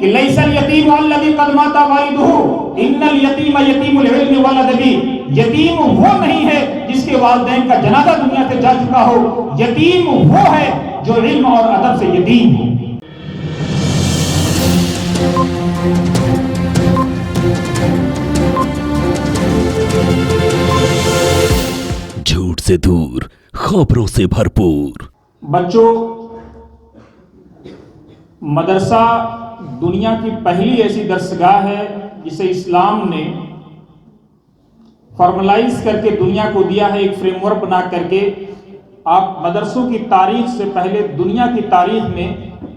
لیس الیتیم الذی قد مات والدہ ان الیتیم یتیم العلم والادب، یتیم وہ نہیں ہے جس کے والدین کا جنازہ دنیا سے جا چکا ہو، یتیم وہ ہے جو علم اور ادب سے یتیم ہو۔ جھوٹ سے دور، خبروں سے بھرپور۔ بچوں، مدرسہ دنیا کی پہلی ایسی درسگاہ ہے جسے اسلام نے فارملائز کر کے دنیا کو دیا ہے، ایک فریم ورک بنا کر کے۔ آپ مدرسوں کی تاریخ سے پہلے دنیا کی تاریخ میں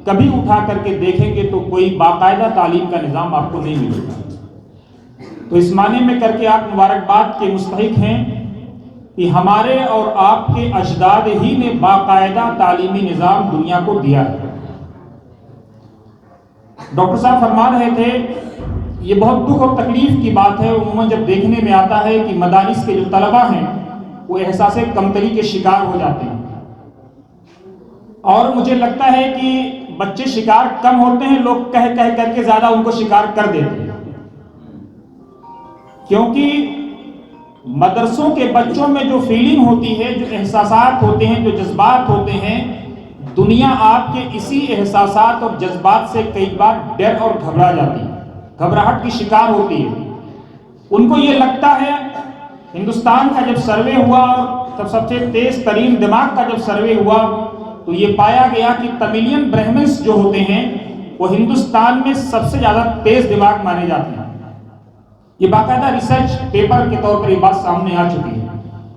کبھی اٹھا کر کے دیکھیں گے تو کوئی باقاعدہ تعلیم کا نظام آپ کو نہیں ملے گا۔ تو اس معنی میں کر کے آپ مبارکباد کے مستحق ہیں کہ ہمارے اور آپ کے اجداد ہی نے باقاعدہ تعلیمی نظام دنیا کو دیا ہے۔ ڈاکٹر صاحب فرما رہے تھے، یہ بہت دکھ اور تکلیف کی بات ہے، عموماً جب دیکھنے میں آتا ہے کہ مدارس کے جو طلبہ ہیں وہ احساس کمتری کے شکار ہو جاتے ہیں، اور مجھے لگتا ہے کہ بچے شکار کم ہوتے ہیں، لوگ کہہ کر کے زیادہ ان کو شکار کر دیتے ہیں، کیونکہ مدرسوں کے بچوں میں جو فیلنگ ہوتی ہے، جو احساسات ہوتے ہیں، جو جذبات ہوتے ہیں، دنیا آپ کے اسی احساسات اور جذبات سے کئی بار ڈر اور گھبرا جاتی ہے، گھبراہٹ کی شکار ہوتی ہے۔ ان کو یہ لگتا ہے، ہندوستان کا جب سروے ہوا اور سب سے تیز ترین دماغ کا جب سروے ہوا تو یہ پایا گیا کہ تملین برہمنس جو ہوتے ہیں وہ ہندوستان میں سب سے زیادہ تیز دماغ مانے جاتے ہیں۔ یہ باقاعدہ ریسرچ پیپر کے طور پر یہ بات سامنے آ چکی ہے۔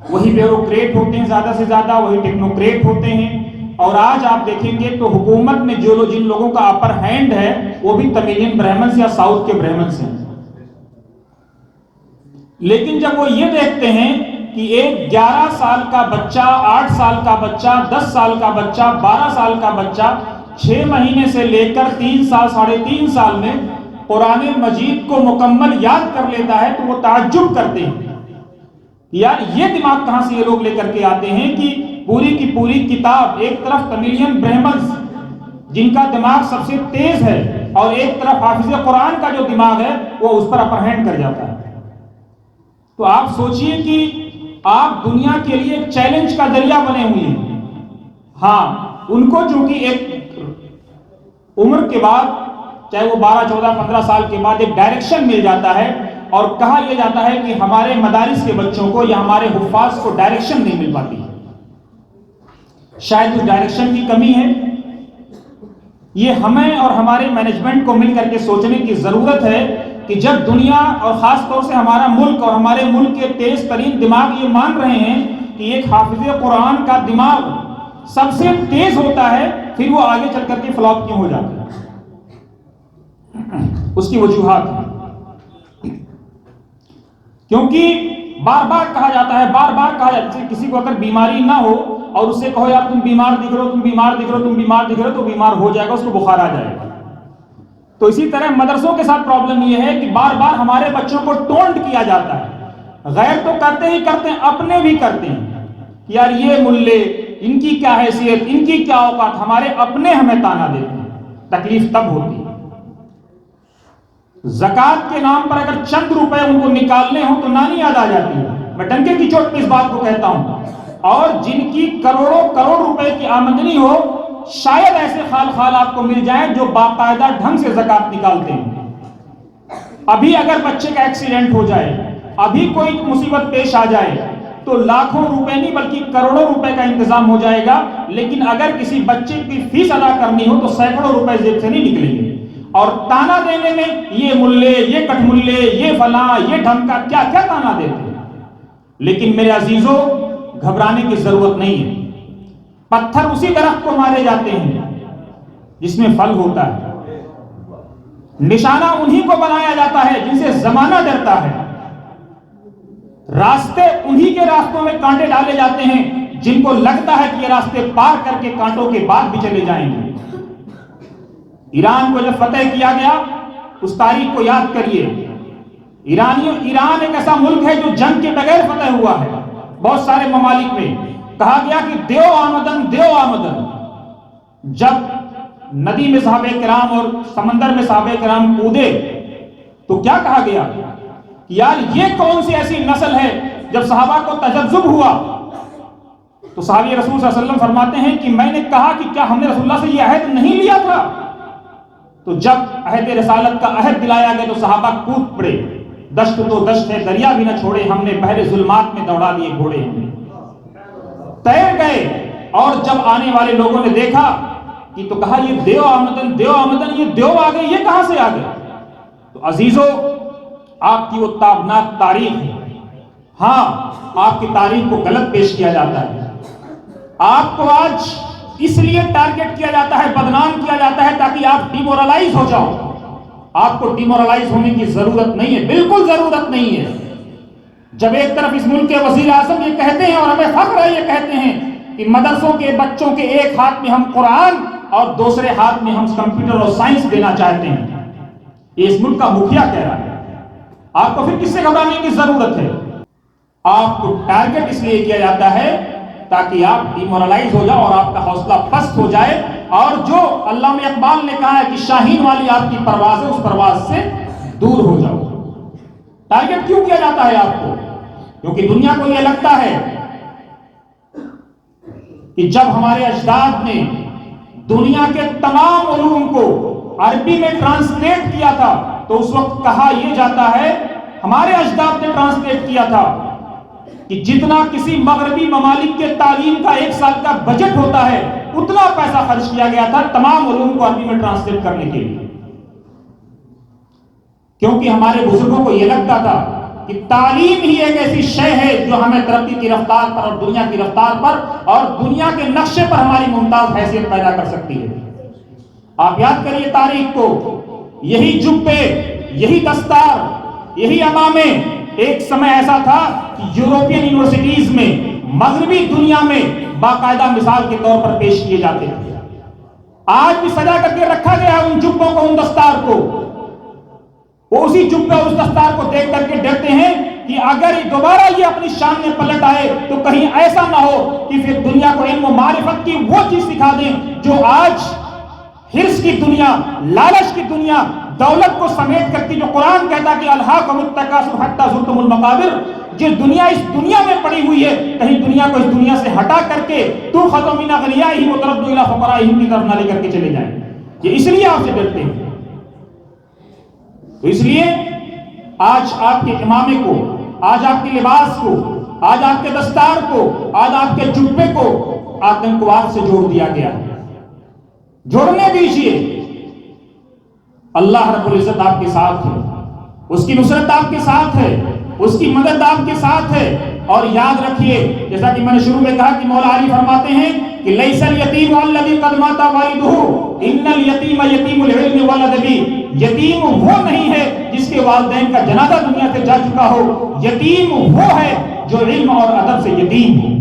وہی بیوروکریٹ ہوتے ہیں زیادہ سے زیادہ، وہی ٹیکنوکریٹ ہوتے ہیں، اور آج آپ دیکھیں گے تو حکومت میں جن لوگوں کا اپر ہینڈ ہے وہ بھی تملین برہمنس یا ساؤتھ کے برہمنس ہیں۔ لیکن جب وہ یہ دیکھتے ہیں کہ ایک 11 سال کا بچہ، 8 سال کا بچہ، 10 سال کا بچہ، 12 سال کا بچہ 6 مہینے سے لے کر 3 سال، 3.5 سال میں قرآن مجید کو مکمل یاد کر لیتا ہے تو وہ تعجب کرتے ہیں، یار یہ دماغ کہاں سے یہ لوگ لے کر کے آتے ہیں کہ پوری کی پوری کتاب، ایک طرف تملین برہمنس جن کا دماغ سب سے تیز ہے اور ایک طرف حافظ قرآن کا جو دماغ ہے وہ اس پر اپر ہینڈ کر جاتا ہے۔ تو آپ سوچئے کہ آپ دنیا کے لیے ایک چیلنج کا ذریعہ بنے ہوئے ہیں۔ ہاں، ان کو چونکہ ایک عمر کے بعد، چاہے وہ 12، 14، 15 سال کے بعد ایک ڈائریکشن مل جاتا ہے، اور کہا یہ جاتا ہے کہ ہمارے مدارس کے بچوں کو یا ہمارے حفاظ کو ڈائریکشن نہیں مل پاتی، شاید اس ڈائریکشن کی کمی ہے۔ یہ ہمیں اور ہمارے مینجمنٹ کو مل کر کے سوچنے کی ضرورت ہے کہ جب دنیا اور خاص طور سے ہمارا ملک اور ہمارے ملک کے تیز ترین دماغ یہ مان رہے ہیں کہ ایک حافظ قرآن کا دماغ سب سے تیز ہوتا ہے، پھر وہ آگے چل کر کے فلاپ کیوں ہو جاتا ہے؟ اس کی وجوہات ہیں، کیونکہ بار بار کہا جاتا ہے، کسی کو اگر بیماری نہ ہو اور اس سے کہو یار تم بیمار دکھ رہے ہو تو بیمار ہو جائے گا، اس کو بخار آ جائے گا۔ تو اسی طرح مدرسوں کے ساتھ پرابلم یہ ہے کہ بار بار ہمارے بچوں کو ٹونٹ کیا جاتا ہے، غیر تو کرتے ہی کرتے ہیں، اپنے بھی کرتے ہیں، یار یہ ملے، ان کی کیا حیثیت، ان کی کیا اوقات، ہمارے اپنے ہمیں تانا دیتے ہیں۔ تکلیف تب ہوتی ہے زکوٰۃ کے نام پر اگر چند روپے ان کو نکالنے ہوں تو نانی یاد آ جاتی ہے۔ میں ڈنکے کی چوٹ پہ اس بات کو کہتا ہوں، اور جن کی کروڑوں کروڑ روپے کی آمدنی ہو، شاید ایسے خال آپ کو مل جائیں جو باقاعدہ ڈھنگ سے زکوٰۃ نکالتے ہیں۔ ابھی اگر بچے کا ایکسیڈنٹ ہو جائے، ابھی کوئی مصیبت پیش آ جائے تو لاکھوں روپے نہیں بلکہ کروڑوں روپے کا انتظام ہو جائے گا، لیکن اگر کسی بچے کی فیس ادا کرنی ہو تو سینکڑوں روپے جیب سے نہیں نکلیں گے، اور تانا دینے میں یہ ملے، یہ کٹ ملے، یہ فلاں، یہ ڈھنگ کا کیا کیا تانا دیتے ہیں۔ لیکن میرے عزیزوں، گھبرانے کی ضرورت نہیں ہے۔ پتھر اسی درخت کو مارے جاتے ہیں جس میں پھل ہوتا ہے، نشانہ انہی کو بنایا جاتا ہے جن سے زمانہ ڈرتا ہے، راستے انہی کے راستوں میں کانٹے ڈالے جاتے ہیں جن کو لگتا ہے کہ یہ راستے پار کر کے کانٹوں کے بعد بھی چلے جائیں گے۔ ایران کو جب فتح کیا گیا، اس تاریخ کو یاد کریے، ایران ایک ایسا ملک ہے جو جنگ کے بغیر فتح ہوا ہے۔ بہت سارے ممالک میں کہا گیا کہ دیو آمدن، دیو آمدن۔ جب ندی میں صحابہ کرام اور سمندر میں صحابہ کرام کودے تو کیا کہا گیا کہ یار یہ کون سی ایسی نسل ہے؟ جب صحابہ کو تجذب ہوا تو صحابی رسول صلی اللہ علیہ وسلم فرماتے ہیں کہ میں نے کہا کہ کیا ہم نے رسول اللہ سے یہ عہد نہیں لیا تھا؟ تو جب عہد رسالت کا عہد دلایا گیا تو صحابہ کود پڑے، دشت تو دشت ہے دریا بھی نہ چھوڑے ہم نے، بحر ظلمات میں دوڑا دیے گھوڑے ہم نے، تیر گئے۔ اور جب آنے والے لوگوں نے دیکھا کہ تو کہا یہ دیو آمدن یہ دیو آ گئے، یہ کہاں سے آ گئے؟ تو عزیزو آپ کی وہ تابناک تاریخ ہے، ہاں آپ کی تاریخ کو غلط پیش کیا جاتا ہے، آپ کو آج اس لیے ٹارگٹ کیا جاتا ہے، بدنام کیا جاتا ہے تاکہ آپ ڈیمورلائز ہو جاؤ۔ آپ کو ڈیمورلائز ہونے کی ضرورت نہیں ہے، بالکل ضرورت نہیں ہے۔ جب ایک طرف اس ملک کے وزیر اعظم یہ کہتے ہیں اور ہمیں فخر ہے یہ کہتے ہیں کہ مدرسوں کے بچوں کے ایک ہاتھ میں ہم قرآن اور دوسرے ہاتھ میں ہم کمپیوٹر اور سائنس دینا چاہتے ہیں، یہ اس ملک کا مکھیا کہہ رہا ہے، آپ کو پھر کس سے گھبرانے کی ضرورت ہے؟ آپ کو ٹارگٹ اس لیے کیا جاتا ہے تاکہ آپ ڈیمورلائز ہو جاؤ اور آپ کا حوصلہ پست ہو جائے، اور جو علامہ اقبال نے کہا ہے کہ شاہین والی آپ کی پرواز ہے اس پرواز سے دور ہو جاؤ۔ ٹارگٹ کیوں کیا جاتا ہے آپ کو؟ کیونکہ دنیا کو یہ لگتا ہے کہ جب ہمارے اجداد نے دنیا کے تمام علوم کو عربی میں ٹرانسلیٹ کیا تھا تو اس وقت کہا یہ جاتا ہے، ہمارے اجداد نے ٹرانسلیٹ کیا تھا کہ جتنا کسی مغربی ممالک کے تعلیم کا ایک سال کا بجٹ ہوتا ہے اتنا پیسہ خرچ کیا گیا تھا تمام علوم کو عربی میں ٹرانسلیٹ کرنے کے لیے، کیونکہ ہمارے بزرگوں کو یہ لگتا تھا کہ تعلیم ہی ایک ایسی شے ہے جو ہمیں ترقی کی رفتار پر اور دنیا کی رفتار پر اور دنیا کے نقشے پر ہماری ممتاز حیثیت پیدا کر سکتی ہے۔ آپ یاد کریے تاریخ کو، یہی جبے، یہی دستار، یہی عمامے ایک سمے ایسا تھا کہ یورپین یونیورسٹیز میں مغربی دنیا میں باقاعدہ مثال کے طور پر پیش کیے جاتے تھے۔ آج بھی سجا کر کے رکھا گیا ان جبوں کو، ان دستار کو، وہ اسی جبے اور اس دستار کو دیکھ کر کے ڈرتے ہیں کہ اگر دوبارہ یہ اپنی شان میں پلٹ آئے تو کہیں ایسا نہ ہو کہ پھر دنیا کو علم و معرفت کی وہ چیز سکھا دیں جو آج حرص کی دنیا، لالچ کی دنیا، دولت کو سمیٹ کرتی، جو قرآن کہتا کہ الہاکم التکاثر حتی زرتم المقابر، جس دنیا اس دنیا میں پڑی ہوئی ہے کہیں دنیا کو اس دنیا سے ہٹا کر کے تو ختم من اغنیائہم وتردوا الی فقرائہم کی طرف نہ لے کر کے چلے جائیں۔ یہ اس لیے آپ سے ڈرتے ہیں۔ تو اس لیے آج آپ کے امامے کو، آج آپ کے لباس کو، آج آپ کے دستار کو، آج آپ کے جبے کو آتنکواد سے جوڑ دیا گیا ہے۔ جوڑنے دیجئے، اللہ رب العزت آپ کے ساتھ ہے، اس کی نصرت آپ کے ساتھ ہے، اس کی مدد آپ کے ساتھ ہے۔ اور یاد رکھیے، جیسا کہ میں نے شروع میں کہا کہ مولا علی فرماتے ہیں کہ لیس الیتیم الذی قد مات والدہ ان الیتیم یتیم العلم والادب، یتیم وہ نہیں ہے جس کے والدین کا جنازہ دنیا سے جا چکا ہو، یتیم وہ ہے جو علم اور ادب سے یتیم ہو۔